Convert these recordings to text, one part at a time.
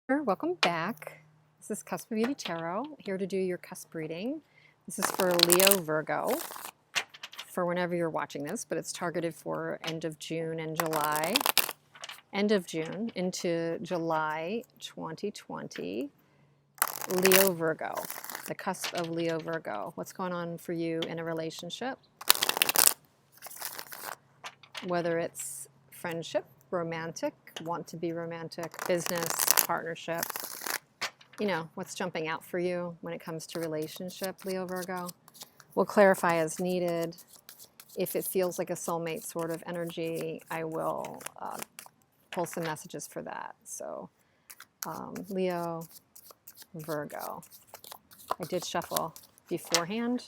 Welcome back. This is Cusp of Beauty Tarot, here to do your cusp reading. This is for Leo Virgo, for whenever you're watching this, but it's targeted for end of June and July. End of June into July 2020. Leo Virgo, the cusp of Leo Virgo. What's going on for you in a relationship? Whether it's friendship, romantic, want to be romantic, business, partnership. You know, what's jumping out for you when it comes to relationship, Leo Virgo? We'll clarify as needed. If it feels like a soulmate sort of energy, I will pull some messages for that. So, Leo Virgo. I did shuffle beforehand.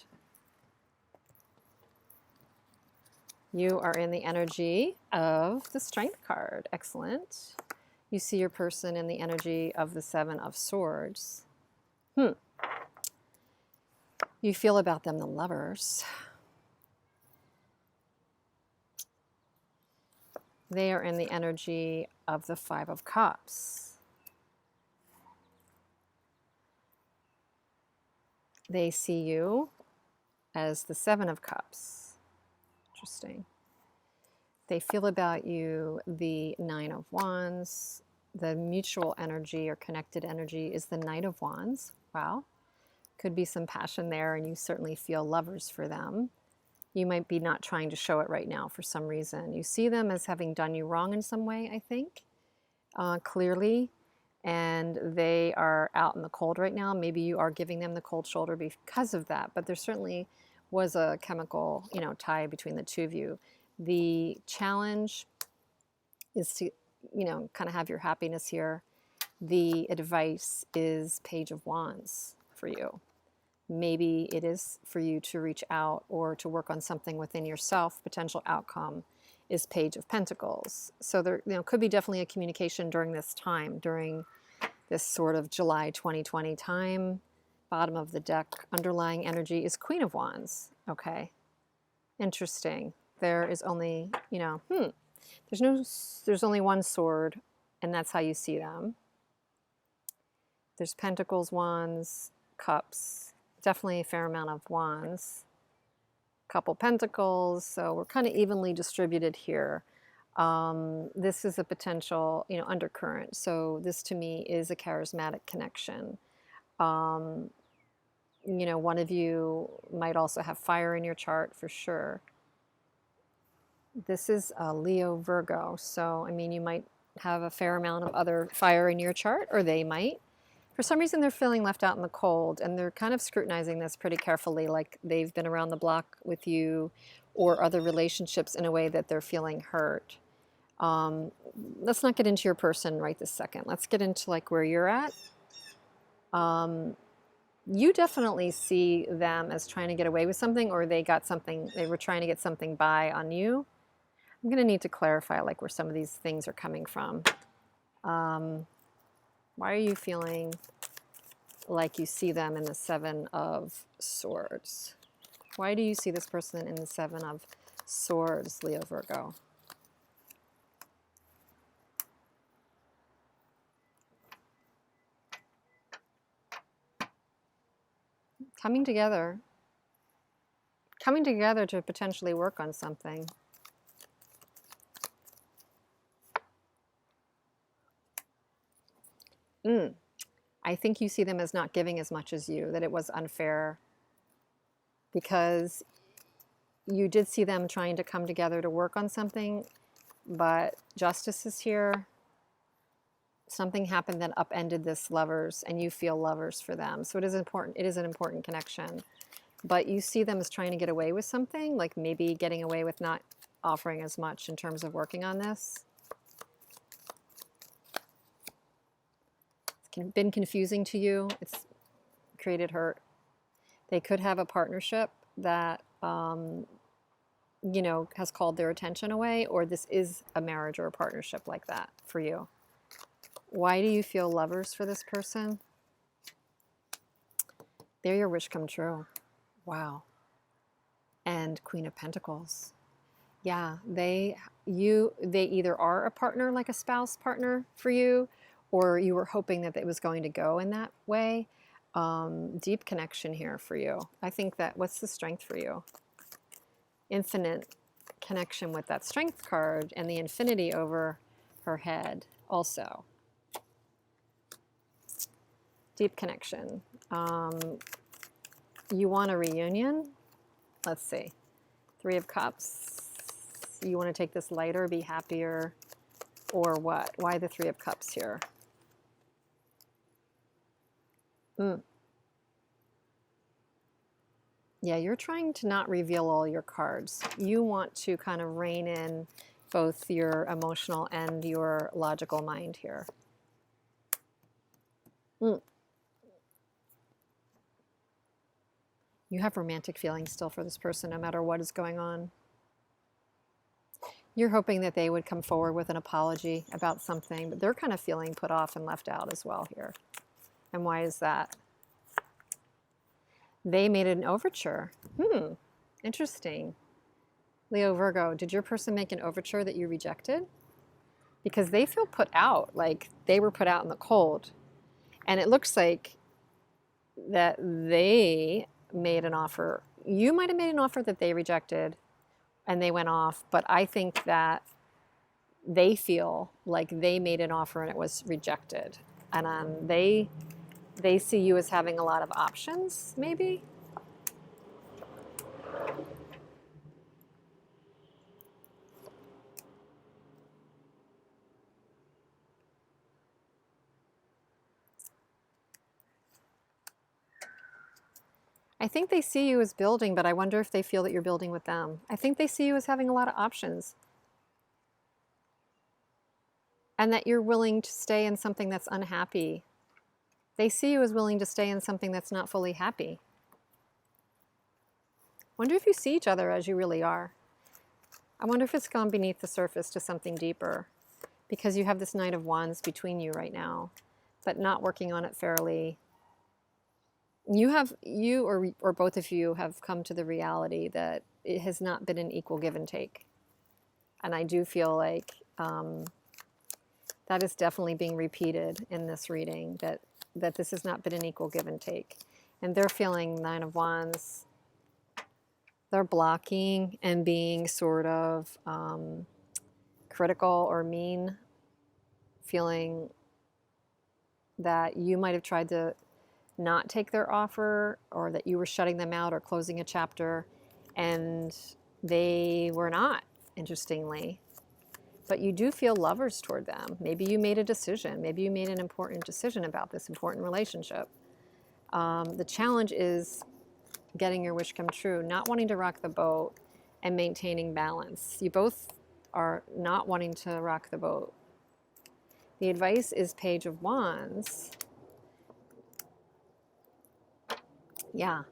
You are in the energy of the Strength card. Excellent. You see your person in the energy of the Seven of Swords. You feel about them the Lovers. They are in the energy of the Five of Cups. They see you as the Seven of Cups. Interesting. They feel about you the Nine of Wands. The mutual energy or connected energy is the Knight of Wands. Wow. Could be some passion there, and you certainly feel lovers for them. You might be not trying to show it right now for some reason. You see them as having done you wrong in some way, I think, clearly, and they are out in the cold right now. Maybe you are giving them the cold shoulder because of that, but there certainly was a chemical, tie between the two of you. The challenge is to, kind of have your happiness here. The advice is Page of Wands for you. Maybe it is for you to reach out or to work on something within yourself. Potential outcome is Page of Pentacles. So there, could be definitely a communication during this time, during this sort of July 2020 time. Bottom of the deck, underlying energy is Queen of Wands. Okay, interesting. There is only, there's only one sword, and that's how you see them. There's Pentacles, Wands, Cups. Definitely a fair amount of Wands. Couple Pentacles, so we're kind of evenly distributed here. This is a potential, undercurrent. So this to me is a charismatic connection. One of you might also have fire in your chart for sure. This is a Leo Virgo, so I mean, you might have a fair amount of other fire in your chart, or they might. For some reason, they're feeling left out in the cold, and they're kind of scrutinizing this pretty carefully, like they've been around the block with you or other relationships in a way that they're feeling hurt. Let's not get into your person right this second. Let's get into like where you're at. You definitely see them as trying to get away with something, or they were trying to get something by on you. I'm going to need to clarify like where some of these things are coming from. Why are you feeling like you see them in the Seven of Swords? Why do you see this person in the Seven of Swords, Leo Virgo? Coming together to potentially work on something. I think you see them as not giving as much as you, that it was unfair, because you did see them trying to come together to work on something, but justice is here. Something happened that upended this lovers, and you feel lovers for them. So it is important. It is an important connection, but you see them as trying to get away with something, like maybe getting away with not offering as much in terms of working on this. It's been confusing to you. It's created hurt. They could have a partnership that, has called their attention away, or this is a marriage or a partnership like that for you. Why do you feel lovers for this person? They're your wish come true. Wow. And Queen of Pentacles. Yeah, they either are a partner, like a spouse partner for you, or you were hoping that it was going to go in that way. Deep connection here for you. I think that, what's the strength for you? Infinite connection with that strength card and the infinity over her head also. Deep connection. You want a reunion? Let's see. 3 of Cups. You want to take this lighter, be happier, or what? Why the 3 of Cups here? Yeah, you're trying to not reveal all your cards. You want to kind of rein in both your emotional and your logical mind here. You have romantic feelings still for this person, no matter what is going on. You're hoping that they would come forward with an apology about something, but they're kind of feeling put off and left out as well here. And why is that? They made an overture. Interesting. Leo, Virgo, did your person make an overture that you rejected? Because they feel put out, like they were put out in the cold. And it looks like that they made an offer. You might have made an offer that they rejected and they went off, but I think that they feel like they made an offer and it was rejected. And they see you as having a lot of options, maybe? I think they see you as building, but I wonder if they feel that you're building with them. I think they see you as having a lot of options. And that you're willing to stay in something that's unhappy. They see you as willing to stay in something that's not fully happy. Wonder if you see each other as you really are. I wonder if it's gone beneath the surface to something deeper, because you have this Knight of Wands between you right now, but not working on it fairly. You or both of you have come to the reality that it has not been an equal give and take. And I do feel like that is definitely being repeated in this reading, that this has not been an equal give and take. And they're feeling 9 of Wands. They're blocking and being sort of critical or mean, feeling that you might have tried to not take their offer, or that you were shutting them out or closing a chapter, and they were not, interestingly. But you do feel lovers toward them. Maybe you made a decision. Maybe you made an important decision about this important relationship. The challenge is getting your wish come true, not wanting to rock the boat and maintaining balance. You both are not wanting to rock the boat. The advice is Page of Wands. Yeah,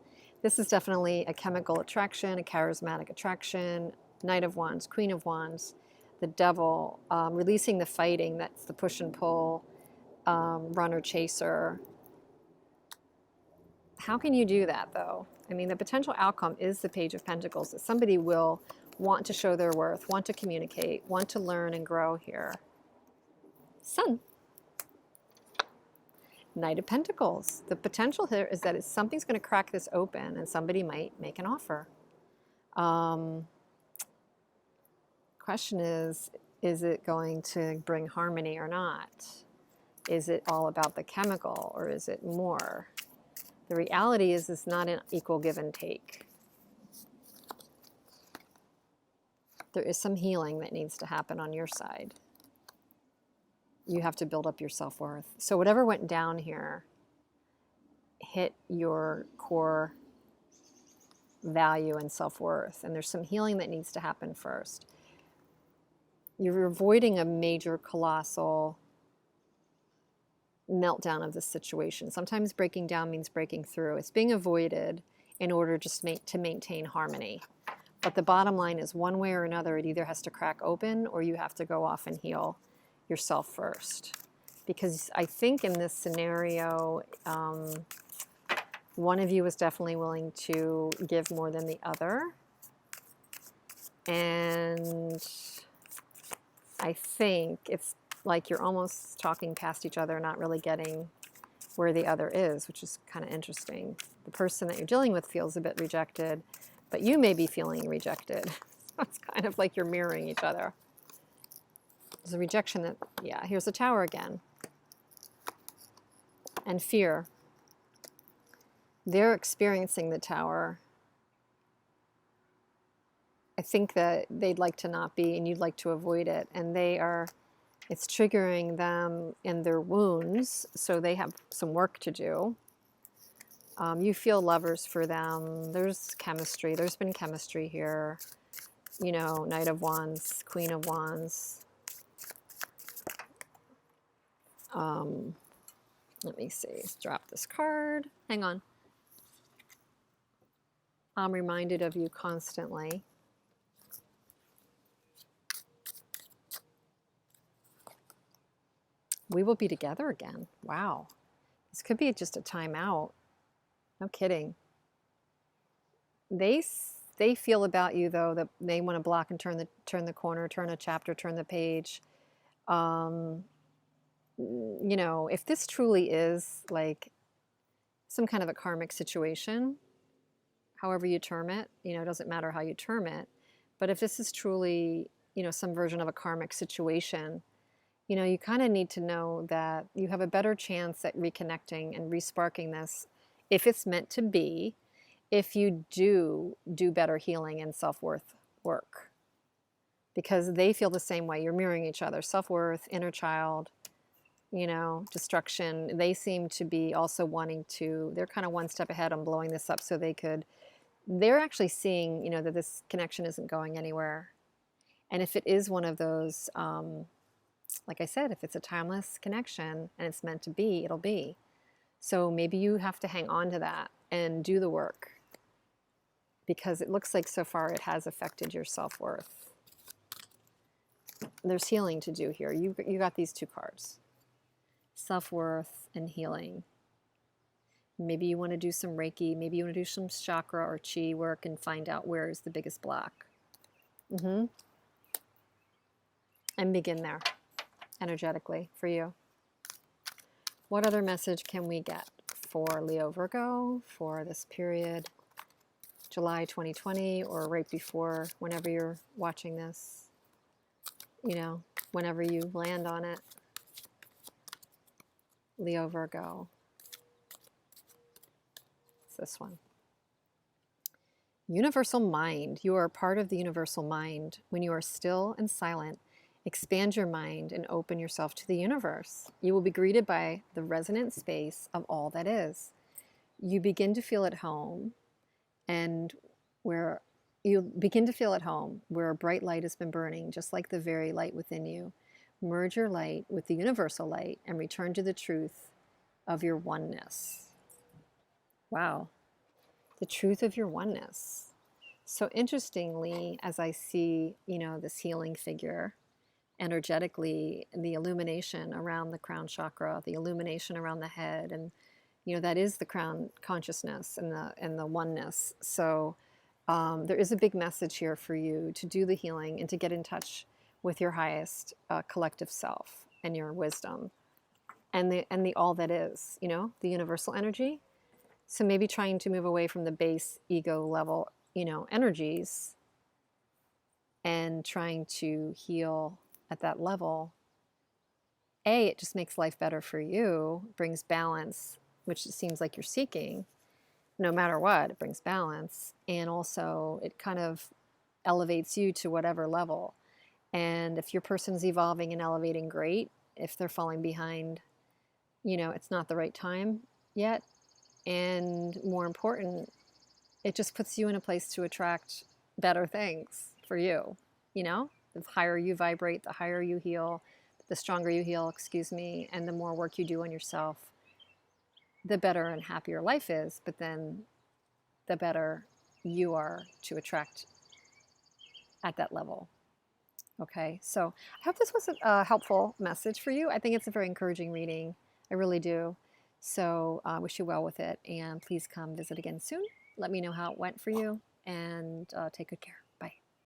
this is definitely a chemical attraction, a charismatic attraction. Knight of Wands, Queen of Wands, the Devil, releasing the fighting, that's the push and pull, runner chaser. How can you do that, though? I mean, the potential outcome is the Page of Pentacles, that somebody will want to show their worth, want to communicate, want to learn and grow here. Sun. Knight of Pentacles. The potential here is that something's going to crack this open and somebody might make an offer. Question is it going to bring harmony or not? Is it all about the chemical, or is it more? The reality is it's not an equal give and take. There is some healing that needs to happen on your side. You have to build up your self-worth. So whatever went down here hit your core value and self-worth. And there's some healing that needs to happen first. You're avoiding a major, colossal meltdown of this situation. Sometimes breaking down means breaking through. It's being avoided in order just to maintain harmony. But the bottom line is, one way or another, it either has to crack open or you have to go off and heal yourself first. Because I think in this scenario, one of you is definitely willing to give more than the other. And I think it's like you're almost talking past each other, not really getting where the other is, which is kind of interesting. The person that you're dealing with feels a bit rejected, but you may be feeling rejected. It's kind of like you're mirroring each other. There's a rejection that, yeah, here's the Tower again. And fear. They're experiencing the Tower. I think that they'd like to not be, and you'd like to avoid it. And they are, it's triggering them in their wounds, so they have some work to do. You feel lovers for them. There's chemistry. There's been chemistry here. You know, Knight of Wands, Queen of Wands. Let me see. Let's drop this card. Hang on. I'm reminded of you constantly. We will be together again. Wow. This could be just a timeout. No kidding. They feel about you, though, that they want to block and turn the corner, turn a chapter, turn the page. You know, if this truly is like some kind of a karmic situation, however you term it, you know, it doesn't matter how you term it, but if this is truly, you know, some version of a karmic situation, you know, you kind of need to know that you have a better chance at reconnecting and resparking this if it's meant to be, if you do better healing and self-worth work. Because they feel the same way. You're mirroring each other. Self-worth, inner child, you know, destruction. They seem to be also wanting to, they're kind of one step ahead on blowing this up so they're actually seeing, you know, that this connection isn't going anywhere. And if it is one of those, like I said, if it's a timeless connection and it's meant to be, it'll be. So maybe you have to hang on to that and do the work, because it looks like so far it has affected your self-worth. There's healing to do here. You got these two cards. Self-worth and healing. Maybe you want to do some Reiki. Maybe you want to do some chakra or chi work and find out where is the biggest block. And begin there, energetically, for you. What other message can we get for Leo Virgo for this period, July 2020, or right before, whenever you're watching this, you know, whenever you land on it? Leo Virgo. It's this one. Universal mind. You are part of the universal mind. When you are still and silent, expand your mind and open yourself to the universe. You will be greeted by the resonant space of all that is. You begin to feel at home, and where you begin to feel at home, where a bright light has been burning, just like the very light within you. Merge your light with the universal light and return to the truth of your oneness. Wow. The truth of your oneness. So interestingly, as I see, you know, this healing figure, energetically, the illumination around the crown chakra, the illumination around the head, and you know, that is the crown consciousness and the oneness. So there is a big message here for you to do the healing and to get in touch with your highest collective self and your wisdom and the all that is, you know, the universal energy. So maybe trying to move away from the base ego level, you know, energies, and trying to heal at that level. It just makes life better for you, brings balance, which it seems like you're seeking. No matter what, it brings balance. And also it kind of elevates you to whatever level. And if your person's evolving and elevating, great. If they're falling behind, you know, it's not the right time yet. And more important, it just puts you in a place to attract better things for you. You know, the higher you vibrate, the higher you heal, the stronger you heal, excuse me, and the more work you do on yourself, the better and happier life is, but then the better you are to attract at that level. Okay, so I hope this was a helpful message for you. I think it's a very encouraging reading. I really do. So I wish you well with it, and please come visit again soon. Let me know how it went for you, and take good care.